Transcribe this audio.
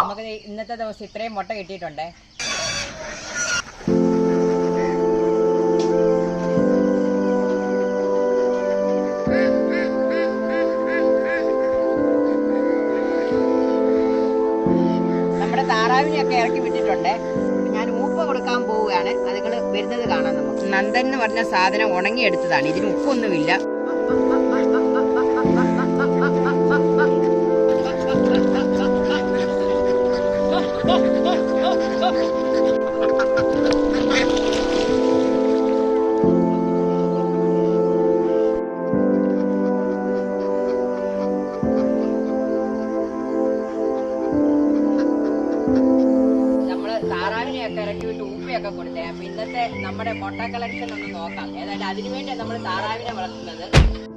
നമുക്ക് ഇന്നത്തെ ദിവസം ഇത്രയും മുട്ട കിട്ടിയിട്ടുണ്ടേ. നമ്മുടെ താറാവിനെയൊക്കെ ഇറക്കി വിട്ടിട്ടുണ്ട്. ഞാൻ ഉപ്പ് കൊടുക്കാൻ പോവുകയാണ്. അതുങ്ങൾ വരുന്നത് കാണാം. നമുക്ക് നന്ദൻ എന്ന് പറഞ്ഞ സാധനം ഉണങ്ങിയെടുത്തതാണ്. ഇതിന് ഉപ്പൊന്നുമില്ല. താറാവിനെയൊക്കെ ഇറക്കി വിട്ട് ഊപ്പയൊക്കെ കൊടുത്തേ. അപ്പൊ ഇന്നത്തെ നമ്മുടെ മുട്ട കളക്ഷൻ ഒന്ന് നോക്കാം. ഏതായാലും അതിനുവേണ്ടിയാണ് നമ്മൾ താറാവിനെ വളർത്തുന്നത്.